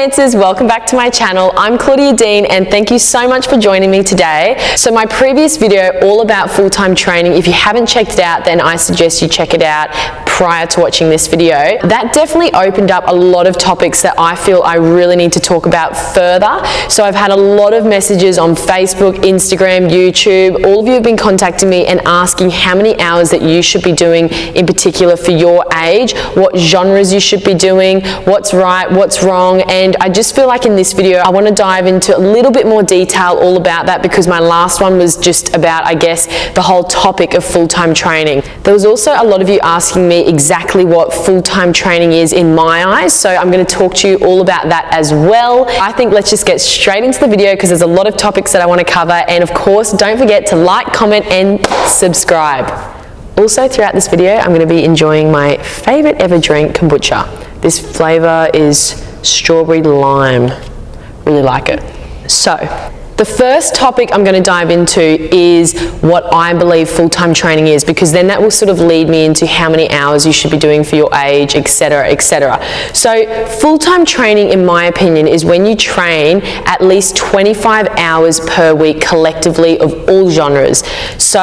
dancers, welcome back to my channel. I'm Claudia Dean and thank you so much for joining me today. So my previous video all about full-time training, if you haven't checked it out, then I suggest you check it out prior to watching this video. That definitely opened up a lot of topics that I feel I really need to talk about further. So I've had a lot of messages on Facebook, Instagram, YouTube. All of you have been contacting me and asking how many hours that you should be doing in particular for your age, what genres you should be doing, what's right, what's wrong, and I just feel like in this video I want to dive into a little bit more detail all about that, because my last one was just about, I guess, the whole topic of full-time training. There was also a lot of you asking me exactly what full-time training is in my eyes, so I'm going to talk to you all about that as well. I think let's just get straight into the video because there's a lot of topics that I want to cover, and of course don't forget to like, comment and subscribe. Also throughout this video I'm going to be enjoying my favorite ever drink, kombucha. This flavor is strawberry lime. Really like it. So the first topic I'm going to dive into is what I believe full-time training is, because then that will sort of lead me into how many hours you should be doing for your age, etc., etc. So full-time training, in my opinion, is when you train at least 25 hours per week collectively of all genres. So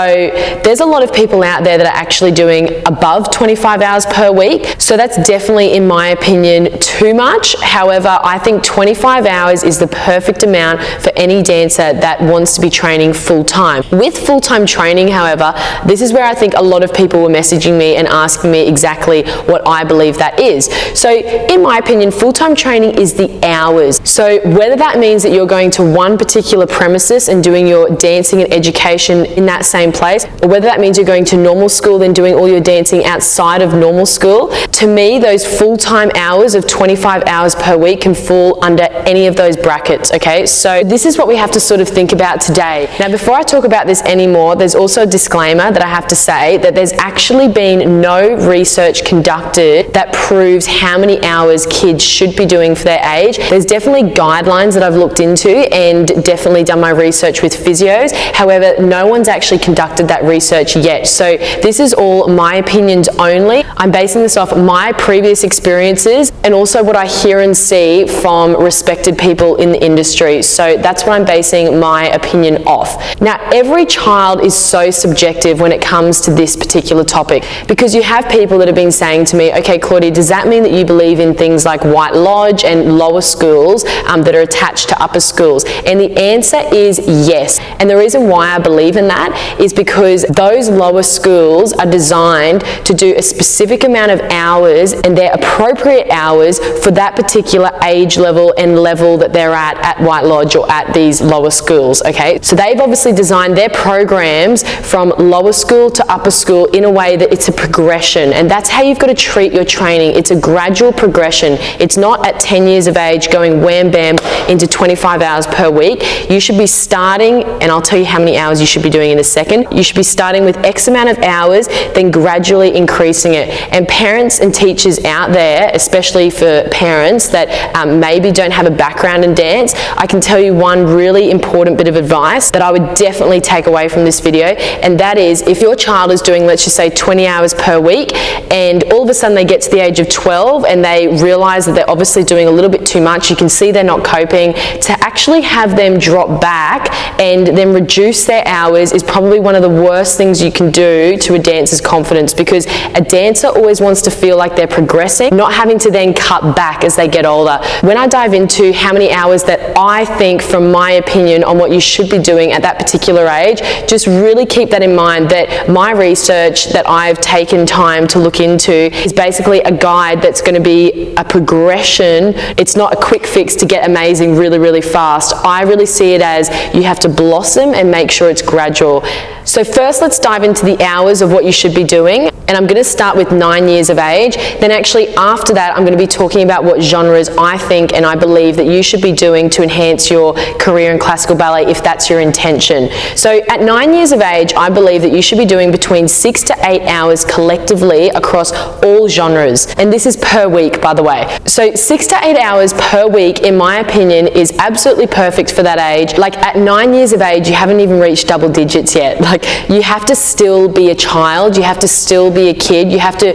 there's a lot of people out there that are actually doing above 25 hours per week. So that's definitely, in my opinion, too much. However, I think 25 hours is the perfect amount for any dancer that wants to be training full-time. With full-time training, however, this is where I think a lot of people were messaging me and asking me exactly what I believe that is. So in my opinion, full-time training is the hours. So whether that means that you're going to one particular premises and doing your dancing and education in that same place, or whether that means you're going to normal school then doing all your dancing outside of normal school, to me those full-time hours of 25 hours per week can fall under any of those brackets, okay? So this is what we have to sort of think about today. Now, before I talk about this anymore, there's also a disclaimer that I have to say that there's actually been no research conducted that proves how many hours kids should be doing for their age. There's definitely guidelines that I've looked into and definitely done my research with physios. However, no one's actually conducted that research yet. So this is all my opinions only. I'm basing this off my previous experiences and also what I hear and see from respected people in the industry. So that's what I'm basing my opinion off. Now, every child is so subjective when it comes to this particular topic, because you have people that have been saying to me, okay, Claudia, does that mean that you believe in things like White Lodge and lower schools that are attached to upper schools? And the answer is yes. And the reason why I believe in that is because those lower schools are designed to do a specific amount of hours, and they're appropriate hours for that particular age level and level that they're at White Lodge or at these lower schools, okay? So they've obviously designed their programs from lower school to upper school in a way that it's a progression, and that's how you've got to treat your training. It's a gradual progression. It's not at 10 years of age going wham bam into 25 hours per week. You should be starting, and I'll tell you how many hours you should be doing in a second. You should be starting with X amount of hours, then gradually increasing it. And parents and teachers out there, especially for parents that maybe don't have a background in dance, I can tell you one really important bit of advice that I would definitely take away from this video, and that is, if your child is doing, let's just say, 20 hours per week, and all of a sudden they get to the age of 12 and they realize that they're obviously doing a little bit too much, you can see they're not coping, to actually have them drop back and then reduce their hours is probably one of the worst things you can do to a dancer's confidence, because a dancer always wants to feel like they're progressing, not having to then cut back as they get older. When I dive into how many hours that I think, from my opinion, on what you should be doing at that particular age, just really keep that in mind, that my research that I've taken time to look into is basically a guide that's going to be a progression. It's not a quick fix to get amazing really, really fast. I really see it as you have to blossom and make sure it's gradual. So first, let's dive into the hours of what you should be doing. And I'm going to start with 9 years of age. Then actually after that, I'm going to be talking about what genres I think and I believe that you should be doing to enhance your career in classical ballet if that's your intention. So at 9 years of age, I believe that you should be doing between 6 to 8 hours collectively across all genres. And this is per week, by the way. So 6 to 8 hours per week, in my opinion, is absolutely perfect for that age. Like at 9 years of age, you haven't even reached double digits yet. Like you have to still be a child. You have to still be a kid. You have to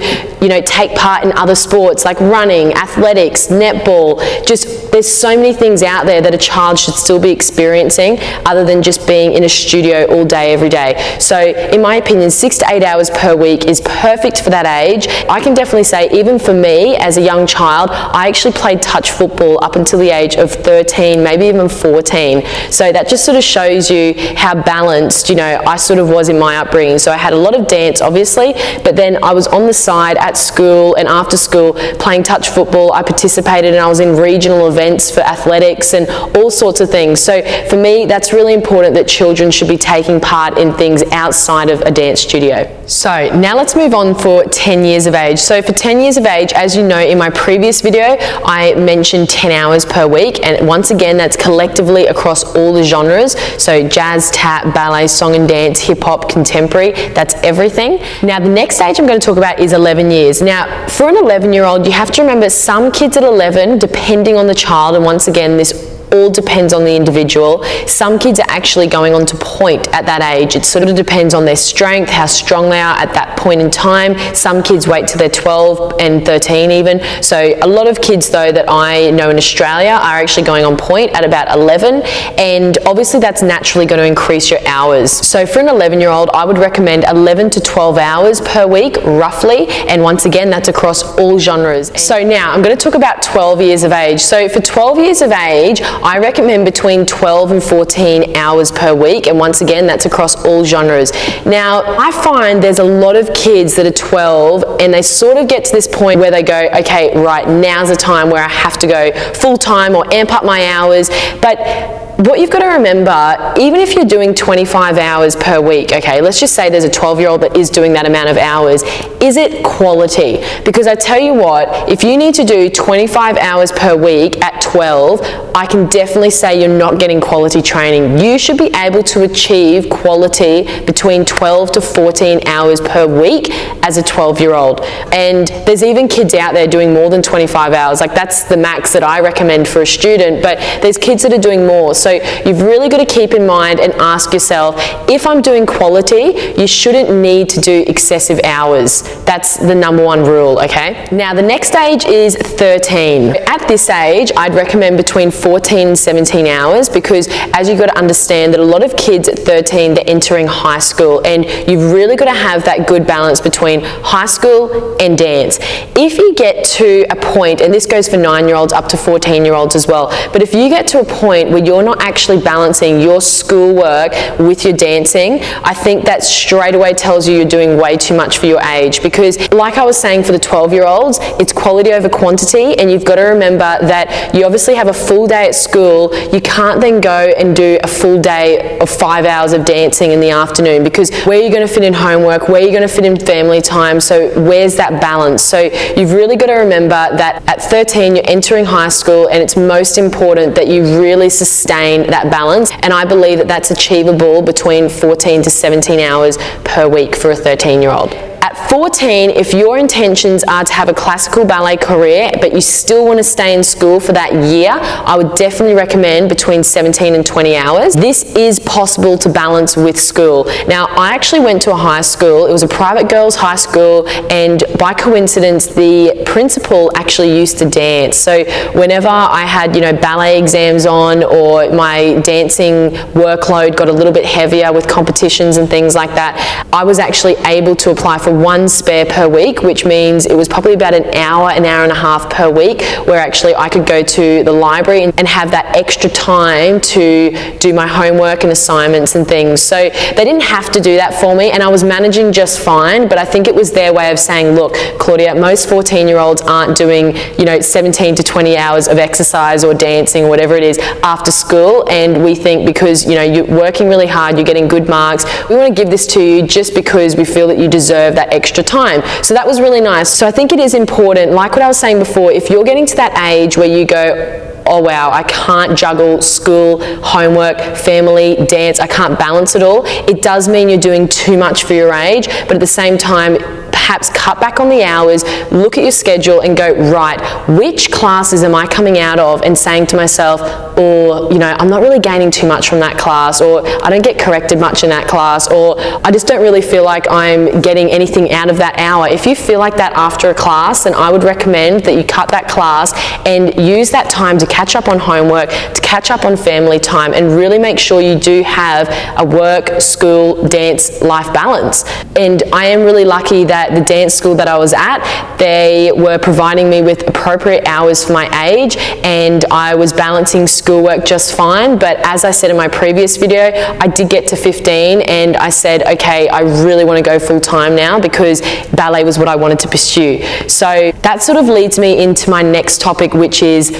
take part in other sports like running, athletics, netball. Just there's so many things out there that a child should still be experiencing other than just being in a studio all day, every day. So in my opinion, 6 to 8 hours per week is perfect for that age. I can definitely say, even for me as a young child, I actually played touch football up until the age of 13, maybe even 14. So that just sort of shows you how balanced, I sort of was in my upbringing. So I had a lot of dance, obviously, but then I was on the side at school and after school playing touch football. I participated and I was in regional events for athletics and all sorts of things. So for me, that's really important that children should be taking part in things outside of a dance studio. So now let's move on for 10 years of age. So for 10 years of age, as you know, in my previous video, I mentioned 10 hours per week. And once again, that's collectively across all the genres. So jazz, tap, ballet, song and dance, hip hop, contemporary, that's everything. Now, the next age I'm going to talk about is 11 years. Now, for an 11-year-old, you have to remember some kids at 11, depending on the child, and once again, this all depends on the individual. Some kids are actually going on to point at that age. It sort of depends on their strength, how strong they are at that point in time. Some kids wait till they're 12 and 13 even. So a lot of kids though that I know in Australia are actually going on point at about 11, and obviously that's naturally going to increase your hours. So for an 11-year-old, I would recommend 11 to 12 hours per week roughly, and once again that's across all genres. So now I'm going to talk about 12 years of age. So for 12 years of age, I recommend between 12 and 14 hours per week, and once again that's across all genres. Now I find there's a lot of kids that are 12 and they sort of get to this point where they go, okay, right, now's the time where I have to go full-time or amp up my hours. But what you've got to remember, even if you're doing 25 hours per week, okay, let's just say there's a 12-year-old that is doing that amount of hours, is it quality? Because I tell you what, if you need to do 25 hours per week at 12, I can definitely say you're not getting quality training. You should be able to achieve quality between 12 to 14 hours per week as a 12-year-old. And there's even kids out there doing more than 25 hours. Like that's the max that I recommend for a student, but there's kids that are doing more. So you've really got to keep in mind and ask yourself, if I'm doing quality, you shouldn't need to do excessive hours. That's the number one rule, okay? Now the next age is 13. At this age, I'd recommend between 14 and 17 hours, because as you've got to understand that a lot of kids at 13, they're entering high school, and you've really got to have that good balance between high school and dance. If you get to a point, and this goes for 9-year-olds up to 14-year-olds as well, but if you get to a point where you're not actually balancing your schoolwork with your dancing, I think that straight away tells you you're doing way too much for your age. Because like I was saying, for the 12-year-olds, it's quality over quantity, and you've got to remember that you obviously have a full day at school. You can't then go and do a full day of 5 hours of dancing in the afternoon, because where are you going to fit in homework, where are you going to fit in family time? So where's that balance? So you've really got to remember that at 13 you're entering high school, and it's most important that you really sustain that balance, and I believe that that's achievable between 14 to 17 hours per week for a 13-year-old. At 14, if your intentions are to have a classical ballet career, but you still want to stay in school for that year, I would definitely recommend between 17 and 20 hours. This is possible to balance with school. Now, I actually went to a high school. It was a private girls' high school, and by coincidence, the principal actually used to dance. So whenever I had, ballet exams on, or my dancing workload got a little bit heavier with competitions and things like that, I was actually able to apply for one spare per week, which means it was probably about an hour and a half per week, where actually I could go to the library and have that extra time to do my homework and assignments and things. So they didn't have to do that for me, and I was managing just fine, but I think it was their way of saying, look, Claudia, most 14-year-olds aren't doing, 17 to 20 hours of exercise or dancing or whatever it is after school, and we think because, you're working really hard, you're getting good marks, we want to give this to you just because we feel that you deserve that extra time. So that was really nice. So I think it is important, like what I was saying before, if you're getting to that age where you go, oh wow, I can't juggle school, homework, family, dance, I can't balance it all, it does mean you're doing too much for your age, but at the same time, perhaps cut back on the hours, look at your schedule and go, right, which classes am I coming out of and saying to myself, or, you know, I'm not really gaining too much from that class, or I don't get corrected much in that class, or I just don't really feel like I'm getting anything out of that hour. If you feel like that after a class, then I would recommend that you cut that class and use that time to catch up on homework, to catch up on family time, and really make sure you do have a work, school, dance, life balance. And I am really lucky that the dance school that I was at, they were providing me with appropriate hours for my age, and I was balancing schoolwork just fine. But as I said in my previous video, I did get to 15 and I said, okay, I really want to go full time now because ballet was what I wanted to pursue. So that sort of leads me into my next topic, which is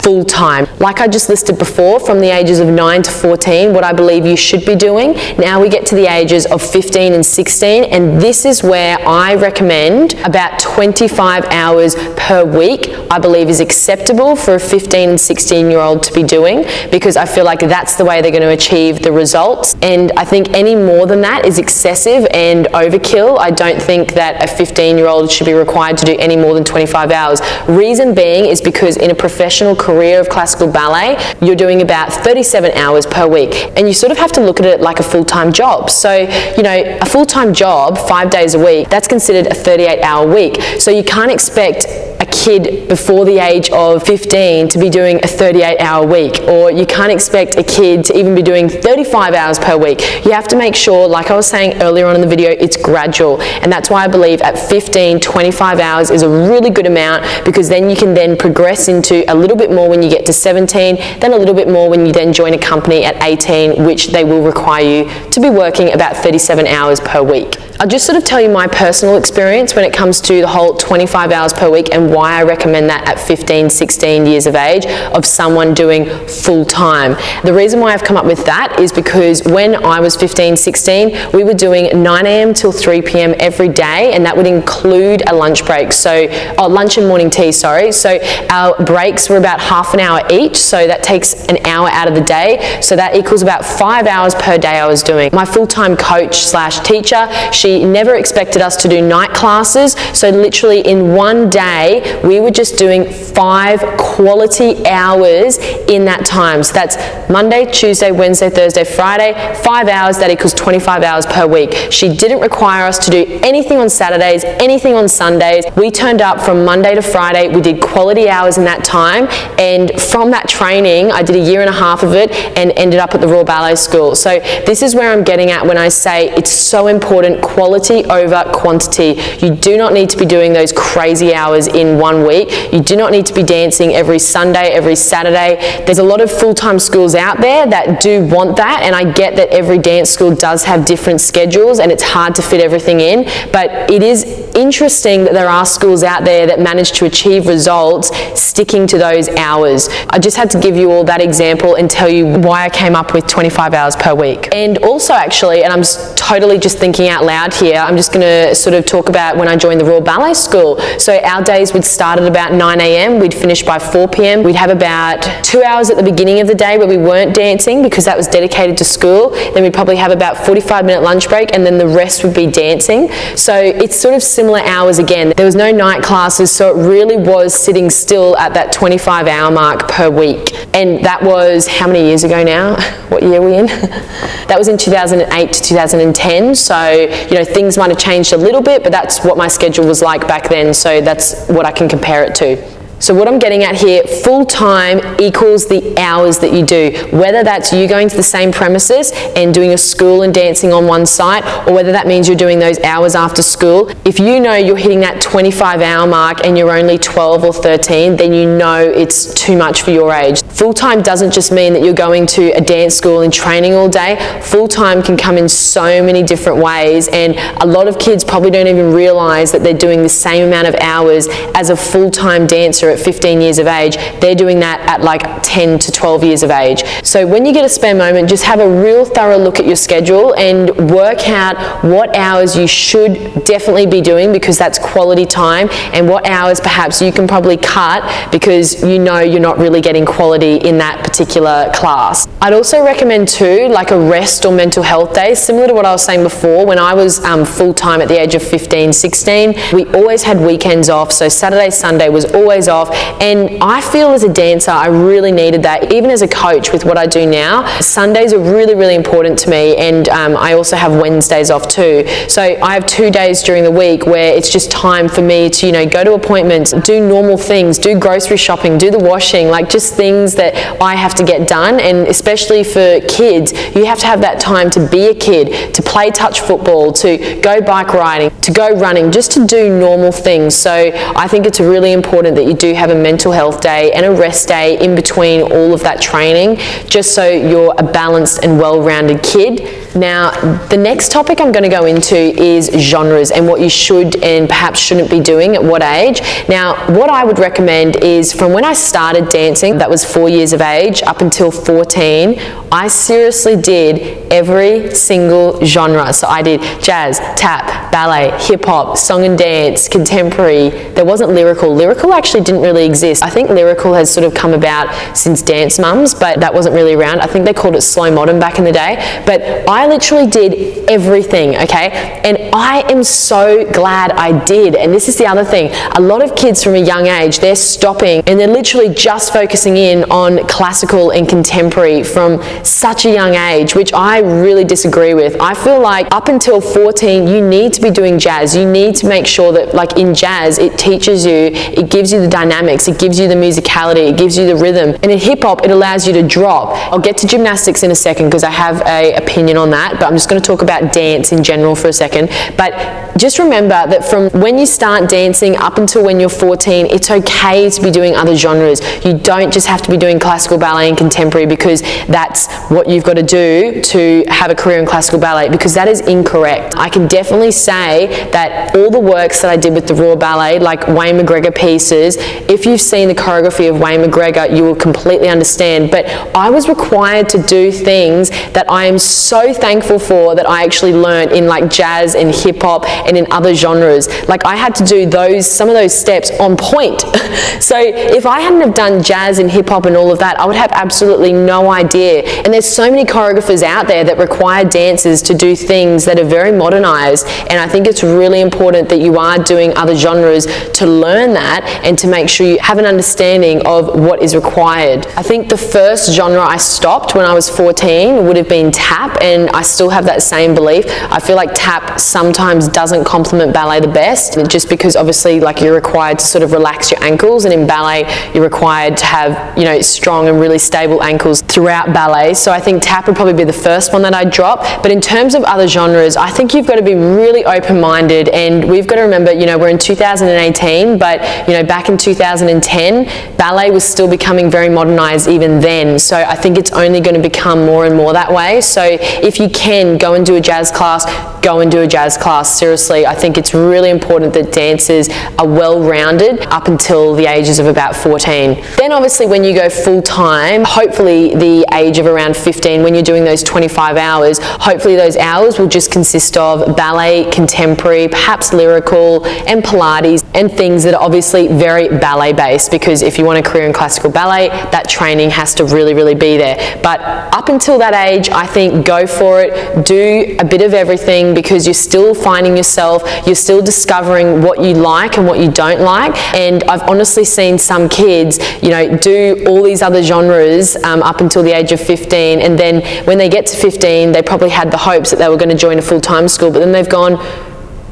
full-time. Like I just listed before, from the ages of 9 to 14, what I believe you should be doing. Now we get to the ages of 15 and 16, and this is where I recommend about 25 hours per week, I believe is acceptable for a 15 and 16-year-old to be doing, because I feel like that's the way they're going to achieve the results. And I think any more than that is excessive and overkill. I don't think that a 15-year-old should be required to do any more than 25 hours. Reason being is because in a professional career of classical ballet, you're doing about 37 hours per week, and you sort of have to look at it like a full-time job. So, you know, a full-time job, 5 days a week, that's considered a 38-hour week. So you can't expect a kid before the age of 15 to be doing a 38-hour week, or you can't expect a kid to even be doing 35 hours per week. You have to make sure, like I was saying earlier on in the video, it's gradual, and that's why I believe at 15, 25 hours is a really good amount, because then you can then progress into a little bit more when you get to 17, then a little bit more when you then join a company at 18, which they will require you to be working about 37 hours per week. I'll just sort of tell you my personal experience when it comes to the whole 25 hours per week and why I recommend that at 15, 16 years of age of someone doing full time. The reason why I've come up with that is because when I was 15, 16, we were doing 9 a.m. till 3 p.m. every day, and that would include a lunch break. So, lunch and morning tea, sorry. So our breaks were about half an hour each, so that takes an hour out of the day. So that equals about 5 hours per day I was doing. My full-time coach slash teacher, she never expected us to do night classes, so literally in one day we were just doing 5 quality hours in that time. So that's Monday, Tuesday, Wednesday, Thursday, Friday, 5 hours, that equals 25 hours per week. She didn't require us to do anything on Saturdays, anything on Sundays. We turned up from Monday to Friday, we did quality hours in that time, and from that training I did a year and a half of it and ended up at the Royal Ballet School. So this is where I'm getting at when I say it's so important, quality over quantity. You do not need to be doing those crazy hours in 1 week. You do not need to be dancing every Sunday, every Saturday. There's a lot of full-time schools out there that do want that, and I get that every dance school does have different schedules and it's hard to fit everything in, but it is interesting that there are schools out there that manage to achieve results sticking to those hours. I just had to give you all that example and tell you why I came up with 25 hours per week. And also actually, and I'm totally just thinking out loud here, I'm just going to sort of talk about when I joined the Royal Ballet School. So our days would start at about 9 a.m, we'd finish by 4 p.m. We'd have about 2 hours at the beginning of the day where we weren't dancing because that was dedicated to school. Then we'd probably have about 45-minute lunch break, and then the rest would be dancing. So it's sort of similar hours again. There was no night classes, so it really was sitting still at that 25-hour mark per week. And that was how many years ago now? What year are we in? That was in 2008 to 2010. So, you know, things might have changed a little bit, but that's what my schedule was like back then. So that's what I can compare it to. So what I'm getting at here, full-time equals the hours that you do, whether that's you going to the same premises and doing a school and dancing on one site, or whether that means you're doing those hours after school. If you know you're hitting that 25-hour mark and you're only 12 or 13, then you know it's too much for your age. Full-time doesn't just mean that you're going to a dance school and training all day. Full-time can come in so many different ways, and a lot of kids probably don't even realize that they're doing the same amount of hours as a full-time dancer at 15 years of age. They're doing that at like 10 to 12 years of age. So when you get a spare moment, just have a real thorough look at your schedule and work out what hours you should definitely be doing because that's quality time, and what hours perhaps you can probably cut because you know you're not really getting quality in that particular class. I'd also recommend too, like a rest or mental health day, similar to what I was saying before. When I was full-time at the age of 15, 16, we always had weekends off. So Saturday, Sunday was always off. off. And I feel as a dancer, I really needed that. Even as a coach with what I do now, Sundays are really, really important to me. And I also have Wednesdays off too. So I have 2 days during the week where it's just time for me to, go to appointments, do normal things, do grocery shopping, do the washing, like just things that I have to get done. And especially for kids, you have to have that time to be a kid, to play touch football, to go bike riding, to go running, just to do normal things. So I think it's really important that you do have a mental health day and a rest day in between all of that training, just so you're a balanced and well-rounded kid. Now, the next topic I'm going to go into is genres and what you should and perhaps shouldn't be doing at what age. Now, what I would recommend is from when I started dancing, that was 4 years of age, up until 14, I seriously did every single genre. So I did jazz, tap, ballet, hip hop, song and dance, contemporary. There wasn't lyrical. Lyrical actually didn't really exist. I think lyrical has sort of come about since Dance Mums, but that wasn't really around. I think they called it slow modern back in the day. But I literally did everything, okay? And I am so glad I did. And this is the other thing. A lot of kids from a young age, they're stopping and they're literally just focusing in on classical and contemporary from such a young age, which I really disagree with. I feel like up until 14, you need to be doing jazz. You need to make sure that, like in jazz, it teaches you, it gives you the dynamics, it gives you the musicality, it gives you the rhythm. And in hip hop, it allows you to drop. I'll get to gymnastics in a second because I have an opinion on that, but I'm just going to talk about dance in general for a second. But just remember that from when you start dancing up until when you're 14, it's okay to be doing other genres. You don't just have to be doing classical ballet and contemporary because that's what you've got to do to have a career in classical ballet, because that is incorrect. I can definitely say that all the works that I did with the Raw Ballet, like Wayne McGregor pieces, if you've seen the choreography of Wayne McGregor, you will completely understand. But I was required to do things that I am so thankful for that I actually learned in like jazz and hip hop and in other genres. Like I had to do some of those steps on point. So if I hadn't have done jazz and hip hop and all of that, I would have absolutely no idea. And there's so many choreographers out there that require dancers to do things that are very modernized. And I think it's really important that you are doing other genres to learn that and to make sure you have an understanding of what is required. I think the first genre I stopped when I was 14 would have been tap, and I still have that same belief. I feel like tap sometimes doesn't complement ballet the best, just because obviously like you're required to sort of relax your ankles, and in ballet you're required to have, strong and really stable ankles throughout ballet. So I think tap would probably be the first one that I'd drop. But in terms of other genres, I think you've got to be really open-minded, and we've got to remember, we're in 2018, but back in 2010, ballet was still becoming very modernized even then. So I think it's only going to become more and more that way. So if you can go and do a jazz class, go and do a jazz class. Seriously, I think it's really important that dancers are well-rounded up until the ages of about 14. Then obviously when you go full-time, hopefully the age of around 15, when you're doing those 25 hours, hopefully those hours will just consist of ballet, contemporary, perhaps lyrical, and Pilates, and things that are obviously very ballet-based, because if you want a career in classical ballet, that training has to really, really be there. But up until that age, I think go for it, do a bit of everything, because you're still finding yourself, you're still discovering what you like and what you don't like. And I've honestly seen some kids, do all these other genres up until the age of 15, and then when they get to 15, they probably had the hopes that they were going to join a full-time school, but then they've gone,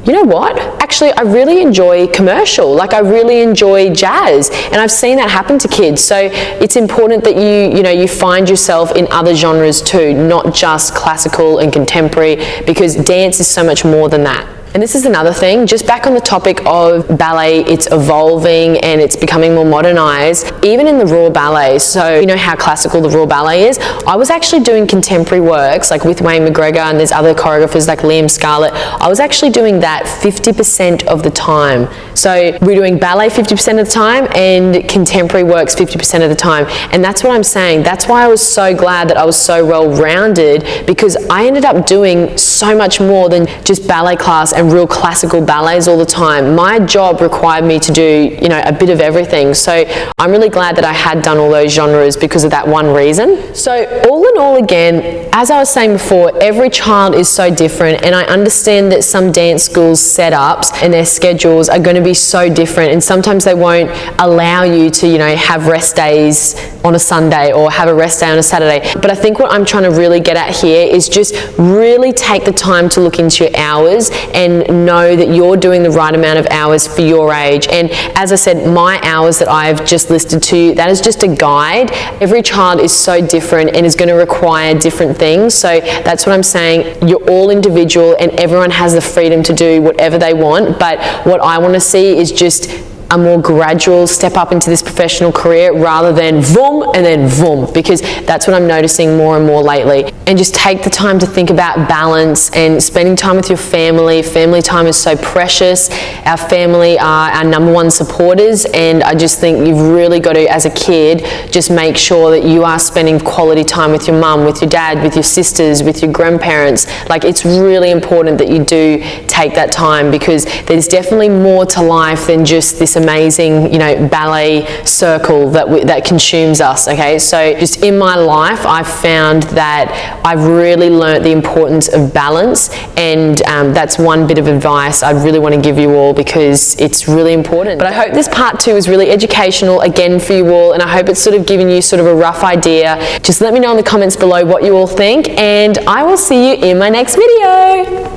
you know what? Actually, I really enjoy commercial. Like I really enjoy jazz, and I've seen that happen to kids. So it's important that you find yourself in other genres too, not just classical and contemporary, because dance is so much more than that. And this is another thing, just back on the topic of ballet, it's evolving and it's becoming more modernized, even in the Raw Ballet. So you know how classical the Raw Ballet is? I was actually doing contemporary works, like with Wayne McGregor, and there's other choreographers like Liam Scarlett. I was actually doing that 50% of the time. So we're doing ballet 50% of the time and contemporary works 50% of the time. And that's what I'm saying. That's why I was so glad that I was so well-rounded, because I ended up doing so much more than just ballet class and real classical ballets all the time. My job required me to do, a bit of everything. So I'm really glad that I had done all those genres because of that one reason. So all in all, again, as I was saying before, every child is so different, and I understand that some dance schools' setups and their schedules are going to be so different, and sometimes they won't allow you to, you know, have rest days on a Sunday or have a rest day on a Saturday. But I think what I'm trying to really get at here is just really take the time to look into your hours and know that you're doing the right amount of hours for your age. And as I said, my hours that I've just listed to you, that is just a guide. Every child is so different and is going to require different things. So that's what I'm saying. You're all individual and everyone has the freedom to do whatever they want. But what I want to see is just a more gradual step up into this professional career rather than vroom and then vroom, because that's what I'm noticing more and more lately. And just take the time to think about balance and spending time with your family. Family time is so precious. Our family are our #1 supporters, and I just think you've really got to, as a kid, just make sure that you are spending quality time with your mum, with your dad, with your sisters, with your grandparents. Like, it's really important that you do take that time, because there's definitely more to life than just this amazing, you know, ballet circle that consumes us. Okay, so just in my life, I've found that I've really learnt the importance of balance, and that's one bit of advice I really want to give you all, because it's really important. But I hope this part 2 is really educational again for you all, and I hope it's sort of giving you sort of a rough idea. Just let me know in the comments below what you all think, and I will see you in my next video.